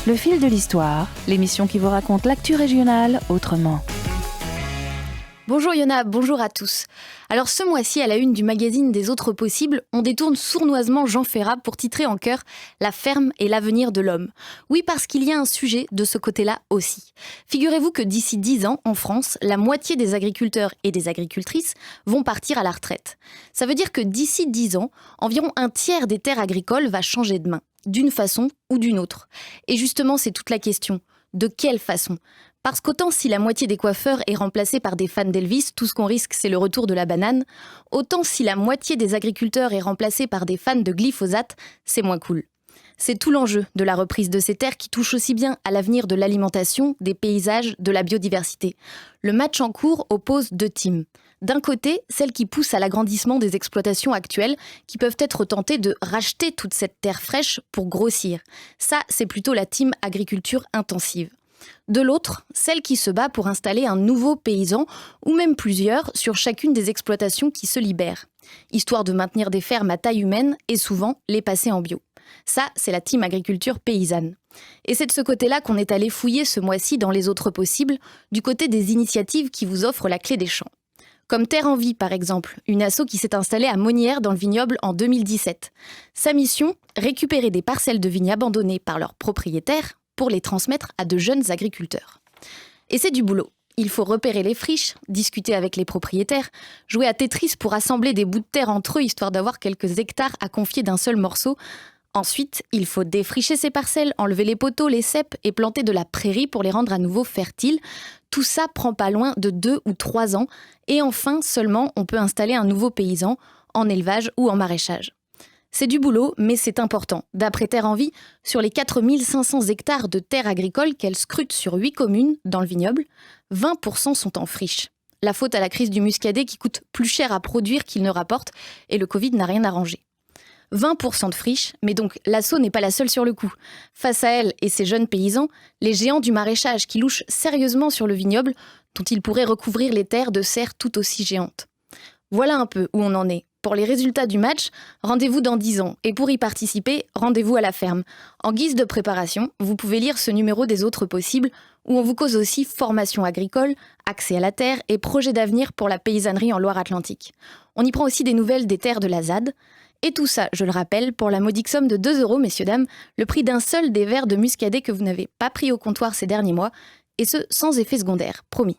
Le fil de l'histoire, l'émission qui vous raconte l'actu régionale autrement. Bonjour Yona, bonjour à tous. Alors ce mois-ci, à la une du magazine des Autres Possibles, on détourne sournoisement Jean Ferrat pour titrer en chœur « La ferme et l'avenir de l'homme ». Oui, parce qu'il y a un sujet de ce côté-là aussi. Figurez-vous que d'ici 10 ans, en France, la moitié des agriculteurs et des agricultrices vont partir à la retraite. Ça veut dire que d'ici 10 ans, environ un tiers des terres agricoles va changer de main, d'une façon ou d'une autre. Et justement, c'est toute la question. De quelle façon ? Parce qu'autant si la moitié des coiffeurs est remplacée par des fans d'Elvis, tout ce qu'on risque c'est le retour de la banane, autant si la moitié des agriculteurs est remplacée par des fans de glyphosate, c'est moins cool. C'est tout l'enjeu de la reprise de ces terres qui touche aussi bien à l'avenir de l'alimentation, des paysages, de la biodiversité. Le match en cours oppose deux teams. D'un côté, celles qui poussent à l'agrandissement des exploitations actuelles, qui peuvent être tentées de racheter toute cette terre fraîche pour grossir. Ça, c'est plutôt la team agriculture intensive. De l'autre, celle qui se bat pour installer un nouveau paysan, ou même plusieurs, sur chacune des exploitations qui se libèrent, histoire de maintenir des fermes à taille humaine et souvent les passer en bio. Ça, c'est la team agriculture paysanne. Et c'est de ce côté-là qu'on est allé fouiller ce mois-ci dans les Autres Possibles, du côté des initiatives qui vous offrent la clé des champs. Comme Terre en Vie, par exemple, une asso qui s'est installée à Monnières dans le vignoble en 2017. Sa mission, récupérer des parcelles de vignes abandonnées par leurs propriétaires pour les transmettre à de jeunes agriculteurs. Et c'est du boulot. Il faut repérer les friches, discuter avec les propriétaires, jouer à Tetris pour assembler des bouts de terre entre eux, histoire d'avoir quelques hectares à confier d'un seul morceau. Ensuite, il faut défricher ces parcelles, enlever les poteaux, les ceps et planter de la prairie pour les rendre à nouveau fertiles. Tout ça prend pas loin de 2 ou 3 ans. Et enfin, seulement, on peut installer un nouveau paysan en élevage ou en maraîchage. C'est du boulot, mais c'est important. D'après Terre en Vie, sur les 4500 hectares de terres agricoles qu'elle scrute sur 8 communes dans le vignoble, 20% sont en friche. La faute à la crise du muscadet qui coûte plus cher à produire qu'il ne rapporte, et le Covid n'a rien arrangé. 20% de friche, mais donc l'asso n'est pas la seule sur le coup. Face à elle et ses jeunes paysans, les géants du maraîchage qui louchent sérieusement sur le vignoble, dont ils pourraient recouvrir les terres de serres tout aussi géantes. Voilà un peu où on en est. Pour les résultats du match, rendez-vous dans 10 ans. Et pour y participer, rendez-vous à la ferme. En guise de préparation, vous pouvez lire ce numéro des Autres Possibles, où on vous cause aussi formation agricole, accès à la terre et projets d'avenir pour la paysannerie en Loire-Atlantique. On y prend aussi des nouvelles des terres de la ZAD. Et tout ça, je le rappelle, pour la modique somme de 2 €, messieurs, dames, le prix d'un seul des verres de muscadet que vous n'avez pas pris au comptoir ces derniers mois, et ce, sans effet secondaire, promis.